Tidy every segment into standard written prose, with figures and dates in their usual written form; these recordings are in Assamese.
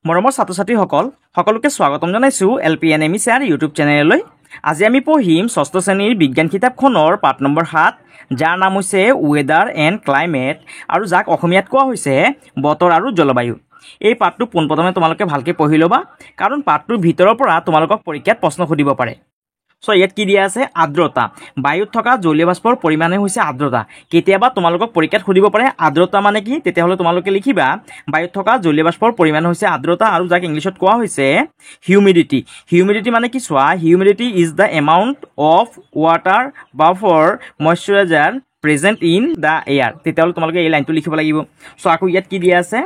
মৰমৰ ছাত্ৰ-ছাত্ৰীসকল সকলোকে স্বাগতম জনাইছোঁ LPNME স্যাৰ ইউটিউব চেনেললৈ। আজি আমি পঢ়িম 6ষ্ঠ শ্ৰেণীৰ বিজ্ঞান কিতাপখনৰ পাঠ নম্বৰ 7, যাৰ নাম হৈছে ৱেডাৰ এণ্ড ক্লাইমেট আৰু যাক অসমীয়াত কোৱা হৈছে বতৰ আৰু জলবায়ু। এই পাঠটো পোনপ্ৰথমে তোমালোকে ভালকৈ পঢ়ি ল'বা, কাৰণ পাঠটোৰ ভিতৰৰ পৰা তোমালোকক পৰীক্ষাত প্ৰশ্ন সুধিব পাৰে। ইয়াত কি দিয়া আছে? আৰ্দ্ৰতা। বায়ুত থকা জলীয় বাষ্পৰ পৰিমাণে হৈছে আৰ্দ্ৰতা। কেতিয়াবা তোমালোকক পৰীক্ষাত সুধিব পাৰে আৰ্দ্ৰতা মানে কি, তেতিয়াহ'লে তোমালোকে লিখিবা বায়ুত থকা জলীয় বাষ্পৰ পৰিমাণ হৈছে আৰ্দ্ৰতা, আৰু যাক ইংলিছত কোৱা হৈছে হিউমিডিটি। হিউমিডিটি মানে কি চোৱা, humidity is the amount of water vapour moisturiser present in the air. তেতিয়াহ'লে তোমালোকে এই লাইনটো লিখিব লাগিব। আকৌ ইয়াত কি দিয়া আছে?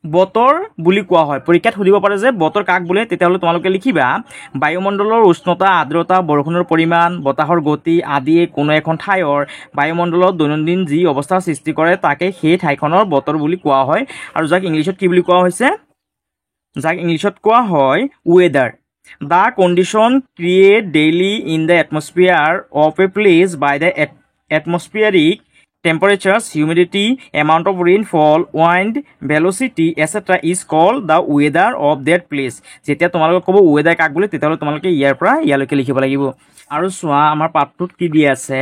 বতৰ বুলি কোৱা হয়। পৰীক্ষাত সুধিব পাৰে যে বতৰ কাক বোলে, তেতিয়াহ'লে তোমালোকে লিখিবা বায়ুমণ্ডলৰ উষ্ণতা, আৰ্দ্ৰতা, বৰষুণৰ পৰিমাণ, বতাহৰ গতি আদিয়ে কোনো এখন ঠাইৰ বায়ুমণ্ডলত দৈনন্দিন যি অৱস্থাৰ সৃষ্টি কৰে তাকে সেই ঠাইখনৰ বতৰ বুলি কোৱা হয়, আৰু যাক ইংলিছত কি বুলি কোৱা হৈছে? যাক ইংলিছত কোৱা হয় weather. The condition create daily in the atmosphere of a place by the atmospheric temperatures, humidity, amount of rainfall, wind, velocity, etc. is called the weather of that place. যেতিয়া তোমালোকে ক'ব ৱেডাৰ কাক বোলে, তেতিয়াহ'লে তোমালোকে ইয়াৰ পৰা ইয়ালৈকে লিখিব লাগিব। আৰু চোৱা আমাৰ পাঠটোত কি দিয়া আছে?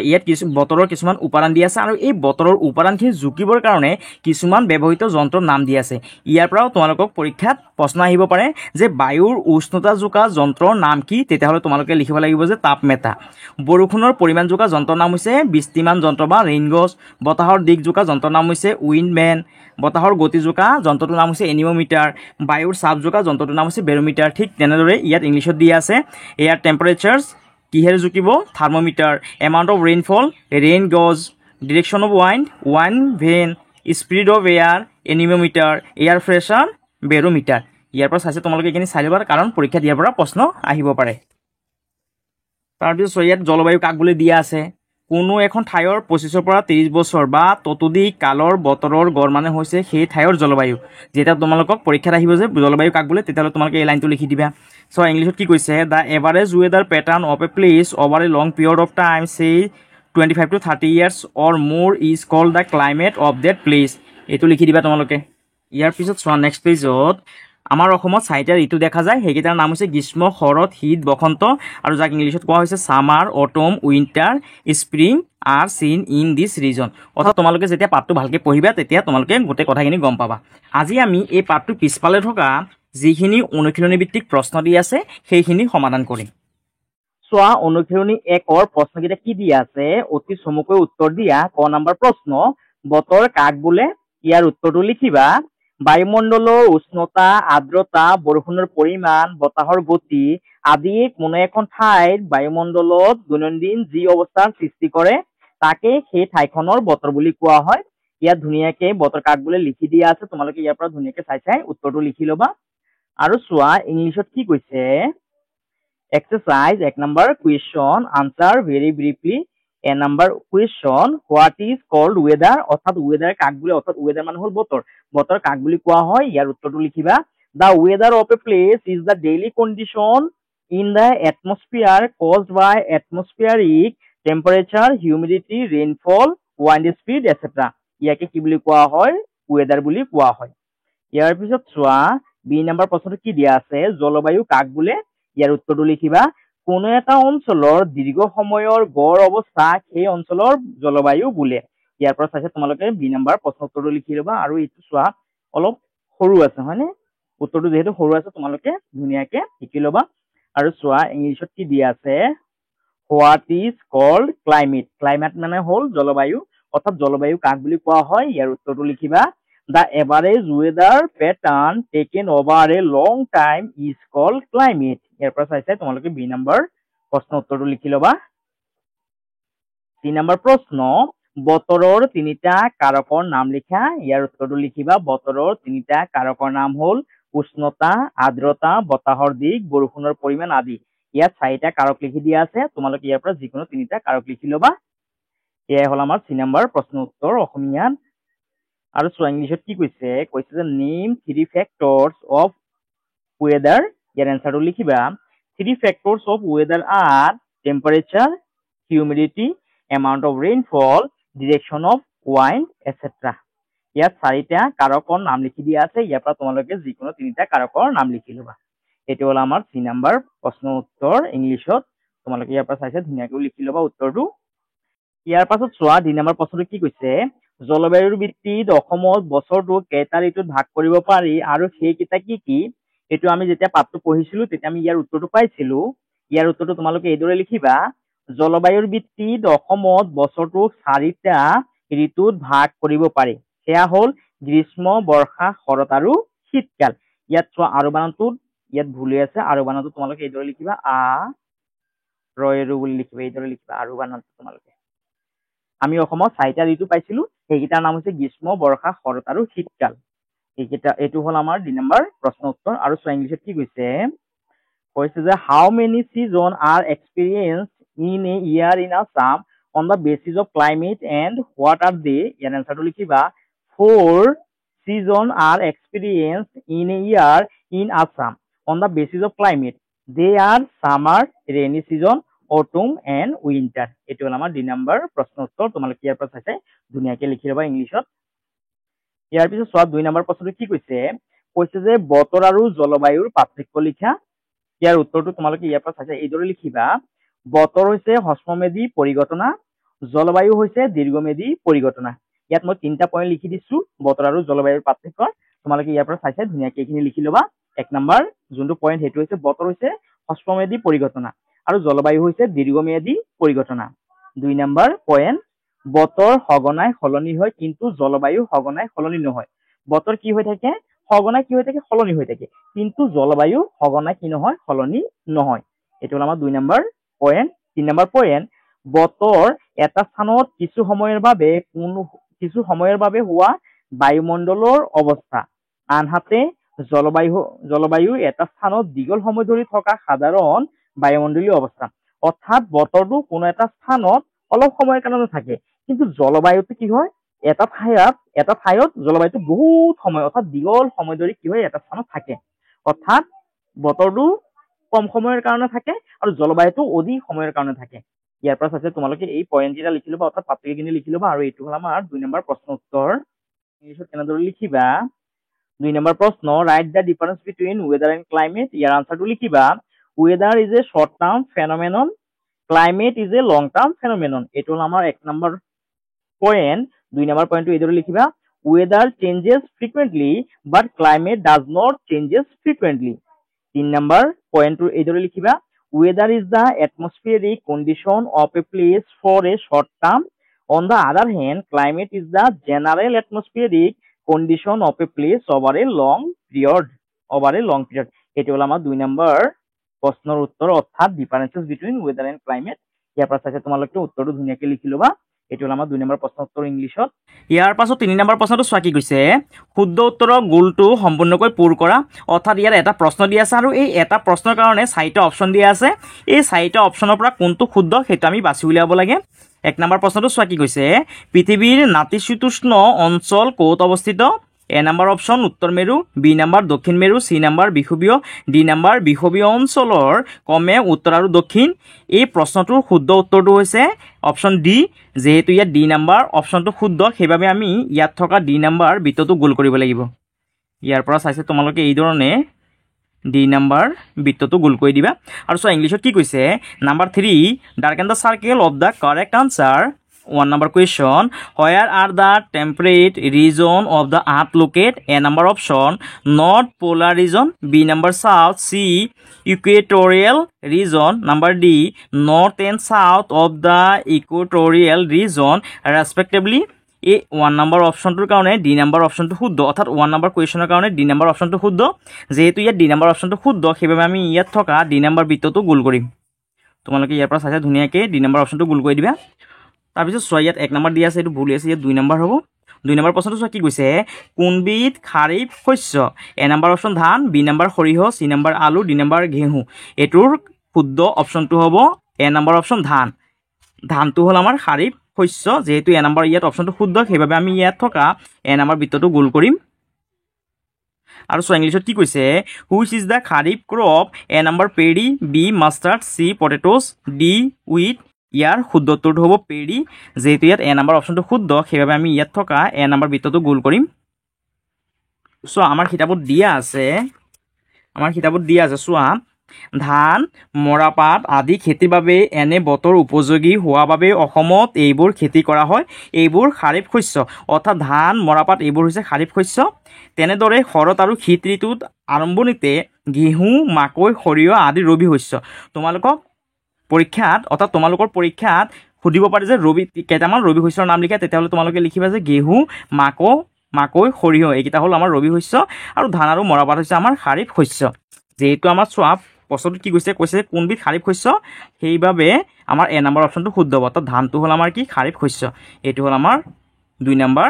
ইয়াত বতৰৰ কিছুমান উপাদান দিয়া আছে, আৰু এই বতৰৰ উপাদানখিনি জুকিবৰ কাৰণে কিছুমান ব্যৱহৃত যন্ত্ৰৰ নাম দিয়া আছে। ইয়াৰ পৰাও তোমালোকক পৰীক্ষাত প্ৰশ্ন আহিব পাৰে যে বায়ুৰ উষ্ণতা জোকা যন্ত্ৰৰ নাম কি? তেতিয়াহ'লে তোমালোকে লিখিব লাগিব যে তাপমেতা। বৰষুণৰ পৰিমাণ জোকা যন্ত্ৰৰ নাম হৈছে বৃষ্টিমান যন্ত্ৰ বা ৰেইনগজ। বতাহৰ দিশ জোকা যন্ত্ৰৰ নাম হৈছে উইণ্ডমেন। বতাহৰ গতি জোকা যন্ত্ৰটোৰ নাম হৈছে এনিমোমিটাৰ। বায়ুৰ চাপ জোকা যন্ত্ৰটোৰ নাম হৈছে বেৰোমিটাৰ। ঠিক তেনেদৰে ইয়াত ইংলিছত দিয়া আছে এয়াৰ টেম্পাৰেচাৰ্ছ কিহেৰে জুকিব? Thermometer. Amount of rainfall rain gauge. Direction of wind vane. Speed of air anemometer. Air pressure barometer. ইয়াৰ পৰা চাইছে তোমালোকে এইখিনি চাই ল'বা, কাৰণ পৰীক্ষাত ইয়াৰ পৰা প্ৰশ্ন আহিব পাৰে। তাৰপিছত ইয়াত জলবায়ু কাক বুলি দিয়া আছে? কোনো এখন ঠাইৰ 25ৰ পৰা 30 বছৰ বা ততোধিক কালৰ বতৰৰ গড় মানে হৈছে সেই ঠাইৰ জলবায়ু। যেতিয়া তোমালোকক পৰীক্ষাত আহিব যে জলবায়ু কাক বোলে, তেতিয়াহ'লে তোমালোকে এই লাইনটো লিখি দিবা। ইংলিছত কি কৈছে? The average weather pattern of a place over a long period of time, say 25 to 30 years or more is called the climate of that place. এইটো লিখি দিবা তোমালোকে। ইয়াৰ পিছত চোৱা নেক্সট পেজত আমাৰ অসমত 4টা ঋতু দেখা যায়। সেইকেইটাৰ নাম হৈছে গ্ৰীষ্ম, শৰৎ, শীত, বসন্ত, আৰু যাক ইংলিছত কোৱা হৈছে summer, autumn, winter, spring R চিন ইন দিছ ৰিজন। অৰ্থাৎ তোমালোকে যেতিয়া পাঠটো ভালকৈ পঢ়িবা তেতিয়া তোমালোকে গোটেই কথাখিনি গম পাবা। আজি আমি এই পাঠটোৰ পিছফালে থকা যিখিনি অনুশীলনী ভিত্তিক প্ৰশ্ন দি আছে সেইখিনি সমাধান কৰিম। চোৱা অনুশীলনী 1ৰ প্ৰশ্নকেইটা কি দিয়া আছে? অতি চমুকৈ উত্তৰ দিয়া। ক নম্বৰ প্ৰশ্ন, বতৰ কাক বোলে? ইয়াৰ উত্তৰটো লিখিবা বায়ুমণ্ডলৰ উষ্ণতা, আৰ্দ্ৰতা, বৰষুণৰ পৰিমাণ, বতাহৰ গতি আদিয়ে কোনো এখন ঠাইৰ বায়ুমণ্ডলত দৈনন্দিন যি অৱস্থাৰ সৃষ্টি কৰে তাকে সেই ঠাইখনৰ বতৰ বুলি কোৱা হয়। ইয়াত ধুনীয়াকৈ বতৰ কাক বোলে লিখি দিয়া আছে। তোমালোকে ইয়াৰ পৰা ধুনীয়াকৈ চাই চাই উত্তৰটো লিখি ল'বা। আৰু চোৱা ইংলিছত কি কৈছে? Exercise 1 number question answer very briefly. A number question what is called weather. অৰ্থাৎ ৱেডাৰ কাক বোলে? অৰ্থাৎ ৱেডাৰ মানে হ'ল বতৰ। বতৰ কাক বুলি কোৱা হয়? ইয়াৰ উত্তৰটো লিখিবা the weather of a place is the daily condition in the atmosphere caused by atmospheric temperature, humidity, rainfall, wind speed etcetera. ইয়াকে কি বুলি কোৱা হয়? ৱেডাৰ বুলি কোৱা হয়। ইয়াৰ পিছত চোৱা বি নম্বৰ প্ৰশ্নটো কি দিয়া আছে? জলবায়ু কাক বোলে? ইয়াৰ উত্তৰটো লিখিবা কোনো এটা অঞ্চলৰ দীৰ্ঘ সময়ৰ গড় অৱস্থা সেই অঞ্চলৰ জলবায়ু বোলে। ইয়াৰ পৰা চাইছে তোমালোকে বি নম্বৰ প্ৰশ্ন উত্তৰটো লিখি ল'বা। আৰু এইটো চোৱা অলপ সৰু আছে হয়নে? উত্তৰটো যিহেতু সৰু আছে তোমালোকে ধুনীয়াকৈ শিকি ল'বা। আৰু চোৱা ইংলিছত কি দিয়া আছে? What is called climate. Climate মানে হ'ল জলবায়ু। অৰ্থাৎ জলবায়ু কাক বুলি কোৱা হয়? ইয়াৰ উত্তৰটো লিখিবা the average weather pattern taken over a long time is called climate. ইয়াৰ পৰা চাইছে তোমালোকে বি নম্বৰ প্ৰশ্ন উত্তৰটো লিখি ল'বা। 3 নম্বৰ প্ৰশ্ন বতৰৰ 3টা কাৰকৰ নাম লিখা। ইয়াৰ উত্তৰটো লিখিবা বতৰৰ 3টা কাৰকৰ নাম হ'ল উষ্ণতা, আৰ্দ্ৰতা, বতাহৰ দিশ, বৰষুণৰ পৰিমাণ আদি। ইয়াত 4টা কাৰক লিখি দিয়া আছে। তোমালোকে ইয়াৰ পৰা যিকোনো 3টা কাৰক লিখি ল'বা। এয়াই হ'ল আমাৰ 3 নম্বৰ প্ৰশ্ন উত্তৰ অসমীয়াত। আৰু চোৱা ইংলিছত কি কৈছে? কৈছে যে নেম 3 ফেক্টৰ্ছ অফ ৱেডাৰ। ইয়াৰ এনচাৰটো লিখিবা 3 factors of weather are temperature, humidity, amount of rainfall, direction of wind, etc. ইয়াত 4টা কাৰকৰ নাম লিখি দিয়া আছে, ইয়াৰ পৰা তোমালোকে যিকোনো 3টা কাৰকৰ নাম লিখি ল'বা। এইটো হ'ল আমাৰ 3 নম্বৰ প্ৰশ্ন উত্তৰ ইংলিছত। তোমালোকে ইয়াৰ পৰা চাইছে ধুনীয়াকৈ লিখি ল'বা উত্তৰটো। ইয়াৰ পাছত চোৱা 2 নম্বৰ প্ৰশ্নটো কি কৈছে, জলবায়ুৰ ভিত্তিত অসমত বছৰটো কেইটা ঋতুত ভাগ কৰিব পাৰি আৰু সেইকেইটা কি কি? এইটো আমি যেতিয়া পাঠটো পঢ়িছিলো তেতিয়া আমি ইয়াৰ উত্তৰটো পাইছিলো। ইয়াৰ উত্তৰটো তোমালোকে এইদৰে লিখিবা, জলবায়ুৰ ভিত্তিত অসমত বছৰটো 4টা ঋতুত ভাগ কৰিব পাৰি। সেয়া হ'ল গ্ৰীষ্ম, বৰ্ষা, শৰৎ আৰু শীতকাল। ইয়াত চোৱা আৰু বানানটো ইয়াত ভুল হৈ আছে, আৰু বানানটো তোমালোকে এইদৰে লিখিবা, ৰয়েৰু বুলি লিখিবা, এইদৰে লিখিবা আৰু বানানটো তোমালোকে। আমি অসমত 4টা ঋতু পাইছিলো, সেইকেইটাৰ নাম হৈছে গ্ৰীষ্ম, বৰ্ষা, শৰৎ আৰু শীতকাল। এইটো হ'ল আমাৰ 2 নম্বৰ প্ৰশ্ন উত্তৰ। আৰু চোৱা ইংলিছত কি কৈছে যে how many season are experience in a year in Assam on the basis of climate and what are they? ইয়াৰ এনচাৰটো লিখিবা, 4 season are experienced in a year in Assam on the basis of climate. They are summer, rainy season, autumn and winter. এইটো হ'ল আমাৰ 2 নম্বৰ প্ৰশ্ন উত্তৰ। তোমালোকে ইয়াৰ পৰা চাইছে ধুনীয়াকৈ লিখি ল'বা ইংলিছত। ইয়াৰ পিছত চোৱা 2 নম্বৰ প্ৰশ্নটো কি কৈছে যে বতৰ আৰু জলবায়ুৰ পাৰ্থক্য লিখা। ইয়াৰ উত্তৰটো তোমালোকে ইয়াৰ পৰা চাইছে এইদৰে লিখিবা, বতৰ হৈছে হ্ৰস্বমেধী পৰিঘটনা, জলবায়ু হৈছে দীৰ্ঘমেধী পৰিঘটনা। ইয়াত মই 3টা পইণ্ট লিখি দিছো বতৰ আৰু জলবায়ুৰ পাৰ্থক্য। তোমালোকে ইয়াৰ পৰা চাইছে ধুনীয়াকৈ এইখিনি লিখি ল'বা। 1 নম্বৰ যোনটো পইণ্ট সেইটো হৈছে বতৰ হৈছে হ্ৰস্বমেধী পৰিঘটনা আৰু জলবায়ু হৈছে দীৰ্ঘম্যাদী পৰিঘটনা। 2 নম্বৰ পইণ্ট, বতৰ সঘনাই সলনি হয় কিন্তু জলবায়ু সঘনাই সলনি নহয়। বতৰ কি হৈ থাকে? সঘনাই কি হৈ থাকে? সলনি হৈ থাকে, কিন্তু জলবায়ু সঘনাই কি নহয়? সলনি নহয়। এইটো হ'ল আমাৰ 2 নম্বৰ পইণ্ট। 3 নম্বৰ পইণ্ট, বতৰ এটা স্থানত কিছু সময়ৰ বাবে হোৱা বায়ুমণ্ডলৰ অৱস্থা, আনহাতে জলবায়ু এটা স্থানত দীঘল সময় ধৰি থকা সাধাৰণ বায়ুমণ্ডলীয় অৱস্থা। অৰ্থাৎ বতৰটো কোনো এটা স্থানত অলপ সময়ৰ কাৰণে থাকে, কিন্তু জলবায়ুটো কি হয়? এটা ঠাইত জলবায়ুটো বহুত সময় অৰ্থাৎ দীঘল সময় ধৰি কি হয়? এটা স্থানত থাকে। অৰ্থাৎ বতৰটো কম সময়ৰ কাৰণে থাকে আৰু জলবায়ুটো অধিক সময়ৰ কাৰণে থাকে। ইয়াৰ পৰা চাইছে তোমালোকে এই পইণ্টকেইটা লিখি ল'বা, অৰ্থাৎ পাৰ্থক্যখিনি লিখি ল'বা। আৰু এইটো হ'ল আমাৰ 2 নম্বৰ প্ৰশ্ন উত্তৰ। ইংলিছত কেনেদৰে লিখিবা? 2 নম্বৰ প্ৰশ্ন, write the difference between weather and climate. ইয়াৰ আনচাৰটো লিখিবা, weather is a short term phenomenon, climate is a long term phenomenon. এইটো হ'ল আমাৰ 1 নম্বৰ পইণ্ট। 2 নম্বৰ পইণ্টটো এইদৰে লিখিবা, weather changes frequently but climate does not changes frequently. 3 number পইণ্টটো এইদৰে লিখিবা, weather is the atmospheric condition of a place for a short term. On the other hand, climate is the general atmospheric condition of a place over a long period. এইটো হ'ল আমাৰ 2 নম্বৰ প্ৰশ্নৰ উত্তৰ, অৰ্থাৎ differences between weather and climate. ইয়াৰ পৰা চাইছে তোমালোকে উত্তৰটো ধুনীয়াকৈ লিখি ল'বা। এইটো হ'ল আমাৰ 2 নম্বৰ প্ৰশ্ন উত্তৰ ইংলিছত। ইয়াৰ পাছত 3 নম্বৰ প্ৰশ্নটো চোৱা কি কৈছে, শুদ্ধ উত্তৰৰ গোলটো সম্পূৰ্ণকৈ পূৰ কৰা। অৰ্থাৎ ইয়াত এটা প্ৰশ্ন দিয়া আছে আৰু এই এটা প্ৰশ্নৰ কাৰণে 4টা অপশ্যন দিয়া আছে। এই 4টা অপশ্যনৰ পৰা কোনটো শুদ্ধ সেইটো আমি বাছি উলিয়াব লাগে। 1 নম্বৰ প্ৰশ্নটো চোৱা কি কৈছে, পৃথিৱীৰ নাতিশীতোষ্ণ অঞ্চল ক'ত অৱস্থিত? A নম্বৰ অপশ্যন উত্তৰ মেৰু, বি নম্বৰ দক্ষিণ মেৰু, চি নম্বৰ বিষুৱীয়, ডি নম্বৰ বিষুৱীয় অঞ্চলৰ ক্ৰমে উত্তৰ আৰু দক্ষিণ। এই প্ৰশ্নটোৰ শুদ্ধ উত্তৰটো হৈছে অপশ্যন ডি। যিহেতু ইয়াত ডি নম্বৰ অপশ্যনটো শুদ্ধ, সেইবাবে আমি ইয়াত থকা ডি নম্বৰ বৃত্তটো গোল কৰিব লাগিব। ইয়াৰ পৰা চাইছে তোমালোকে এই ধৰণে ডি নম্বৰ বৃত্তটো গোল কৰি দিবা। আৰু চোৱা ইংলিছত কি কৈছে, number 3, darken the circle of the correct answer. 1 number question, where are the temperate region of the earth located? A number option, north polar region, B number south, C equatorial region, number D north and south of the equatorial region respectively. এই 1 নম্বৰ অপশ্যনটোৰ কাৰণে ডি নম্বৰ অপশ্যনটো শুদ্ধ, অৰ্থাৎ 1 নম্বৰ কুৱেশ্যনৰ কাৰণে ডি নম্বৰ অপশ্যনটো শুদ্ধ। যেহেতু ইয়াত ডি নম্বৰ অপশ্যনটো শুদ্ধ, সেইবাবে আমি ইয়াত থকা ডি নম্বৰ বৃত্তটো গোল কৰিম। তোমালোকে ইয়াৰ পৰা চাইছে ধুনীয়াকৈ ডি নম্বৰ অপশ্যনটো গোল কৰি দিবা। তাৰপিছত চোৱা ইয়াত 1 নম্বৰ দিয়া আছে, এইটো ভুল আছে, ইয়াত 2 নম্বৰ হ'ব। 2 নম্বৰ প্ৰশ্নটো চোৱা কি কৈছে, কোনবিধ খাৰিফ শস্য? এ নম্বৰ অপশ্যন ধান, বি নম্বৰ সৰিয়হ, চি নম্বৰ আলু, ডি নম্বৰ ঘেঁহু। এইটোৰ শুদ্ধ অপশ্যনটো হ'ব এ নম্বৰ অপশ্যন ধান। ধানটো হ'ল আমাৰ খাৰিফ শস্য। যেহেতু এ নম্বৰ ইয়াত অপশ্যনটো শুদ্ধ, সেইবাবে আমি ইয়াত থকা এ নম্বৰ বৃত্তটো গোল কৰিম। আৰু চোৱা ইংলিছত কি কৈছে, which is the kharif crop? A number paddy, B mustard, C potatoes, D wheat ইয়াৰ শুদ্ধ উত্তৰটো হ'ব পেৰি। যেহেতু ইয়াত এ নম্বৰ অপশ্যনটো শুদ্ধ, সেইবাবে আমি ইয়াত থকা এ নম্বৰ বৃত্তটো গোল কৰিম। চ' আমাৰ কিতাপত দিয়া আছে চোৱা, ধান, মৰাপাট আদি খেতিৰ বাবে এনে বতৰ উপযোগী হোৱা বাবে অসমত এইবোৰ খেতি কৰা হয়। এইবোৰ খাৰিফ শস্য, অৰ্থাৎ ধান, মৰাপাট এইবোৰ হৈছে খাৰিফ শস্য। তেনেদৰে শৰৎ আৰু শীত ঋতুত আৰম্ভণিতে ঘেঁহু, মাকৈ, সৰিয়হ আদি ৰবি শস্য। তোমালোকৰ পৰীক্ষাত সুধিব পাৰে যে কেইটামান ৰবি শস্যৰ নাম লিখা, তেতিয়াহ'লে তোমালোকে লিখিবা যে ঘেঁহু, মাকৈ, সৰিয়হ এইকেইটা হ'ল আমাৰ ৰবি শস্য, আৰু ধান আৰু মৰাপাট হৈছে আমাৰ খাৰিফ শস্য। যিহেতু আমাৰ চোৱা প্ৰশ্নটোত কি কৈছে কোনবিধ খাৰিফ শস্য, সেইবাবে আমাৰ এ নম্বৰ অপশ্যনটো শুদ্ধ হ'ব। অৰ্থাৎ ধানটো হ'ল আমাৰ কি খাৰিফ শস্য। এইটো হ'ল আমাৰ 2 নম্বৰ।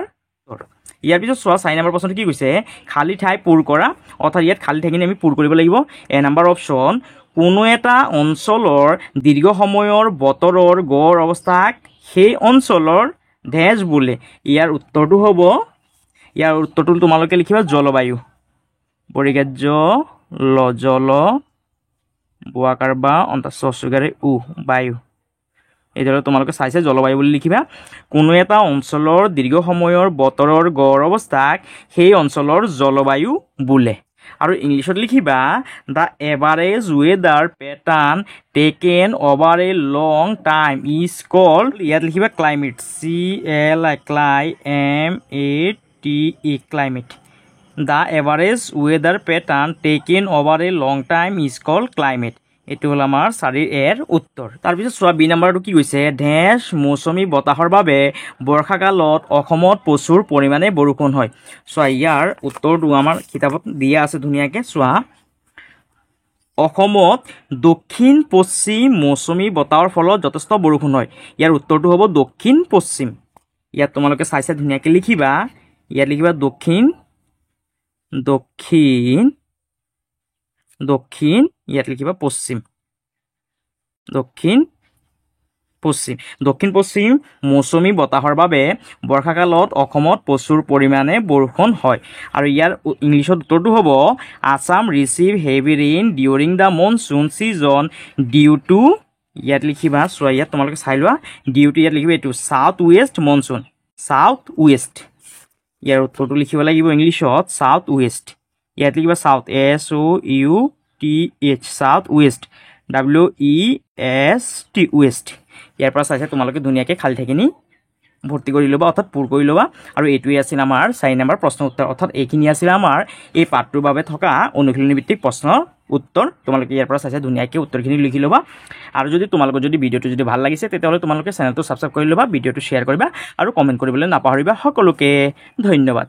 ইয়াৰ পিছত চোৱা 4 নম্বৰ প্ৰশ্নটো কি কৈছে, খালী ঠাই পূৰ কৰা। অৰ্থাৎ ইয়াত খালী ঠাইখিনি আমি পূৰ কৰিব লাগিব। এ নম্বৰ অপশ্যন, কোনো এটা অঞ্চলৰ দীৰ্ঘ সময়ৰ বতৰৰ গড় অৱস্থাক সেই অঞ্চলৰ ডেছ বোলে। ইয়াৰ উত্তৰটো তোমালোকে লিখিবা জলবায়ু। বৰিগাৰ্য জল বোৱাকাৰ বা অন্তঃস্বগাৰে বায়ু। এইদৰে তোমালোকে চাইছে জলবায়ু বুলি লিখিবা। কোনো এটা অঞ্চলৰ দীৰ্ঘ সময়ৰ বতৰৰ গড় অৱস্থাক সেই অঞ্চলৰ জলবায়ু বোলে। আৰু ইংলিছত লিখিবা the average weather pattern taken over a long time is called, ইয়াত লিখিবা climate, CLIMATE climate. The average weather pattern taken over a long time is called climate. এইটো হ'ল আমাৰ 4 উত্তৰ। তাৰপিছত চোৱা বি নম্বৰটো কি কৈছে, ডেছ মৌচুমী বতাহৰ বাবে বৰ্ষাকালত অসমত প্ৰচুৰ পৰিমাণে বৰষুণ হয়। চোৱা ইয়াৰ উত্তৰটো আমাৰ কিতাপত দিয়া আছে ধুনীয়াকৈ। চোৱা, অসমত দক্ষিণ পশ্চিম মৌচুমী বতাহৰ ফলত যথেষ্ট বৰষুণ হয়। ইয়াৰ উত্তৰটো হ'ব দক্ষিণ পশ্চিম। ইয়াত তোমালোকে চাইছে ধুনীয়াকৈ লিখিবা। ইয়াত লিখিবা দক্ষিণ, ইয়াত লিখিবা পশ্চিম, দক্ষিণ পশ্চিম মৌচুমী বতাহৰ বাবে বৰ্ষাকালত অসমত প্ৰচুৰ পৰিমাণে বৰষুণ হয়। আৰু ইয়াৰ ইংলিছত উত্তৰটো হ'ব Assam receive heavy rain during the monsoon season due to, ইয়াত লিখিবা চোৱা, ইয়াত তোমালোকে চাই লোৱা, ডিউটো ইয়াত লিখিবা এইটো south west monsoon, south west. ইয়াৰ উত্তৰটো লিখিব লাগিব ইংলিছত চাউথ ৱেষ্ট। ইয়াত লিখিবা south, SOUTH, south west, WEST west. ইয়াৰ পৰা চাইছে তোমালোকে ধুনীয়াকৈ খালী ঠাইখিনি ভৰ্তি কৰি ল'বা, অৰ্থাৎ পূৰ কৰি ল'বা। আৰু এইটোৱে আছিল আমাৰ 4 নম্বৰ প্ৰশ্ন উত্তৰ। অৰ্থাৎ এইখিনি আছিল আমাৰ এই পাঠটোৰ বাবে থকা অনুশীলনী ভিত্তিক প্ৰশ্নৰ উত্তৰ। তোমালোকে ইয়াৰ পৰা চাইছে ধুনীয়াকৈ উত্তৰখিনি লিখি ল'বা। আৰু তোমালোকৰ ভিডিঅ'টো যদি ভাল লাগিছে, তেতিয়াহ'লে তোমালোকে চেনেলটো ছাবস্ক্ৰাইব কৰি ল'বা, ভিডিঅ'টো শ্বেয়াৰ কৰিবা আৰু কমেণ্ট কৰিবলৈ নাপাহৰিবা। সকলোকে ধন্যবাদ।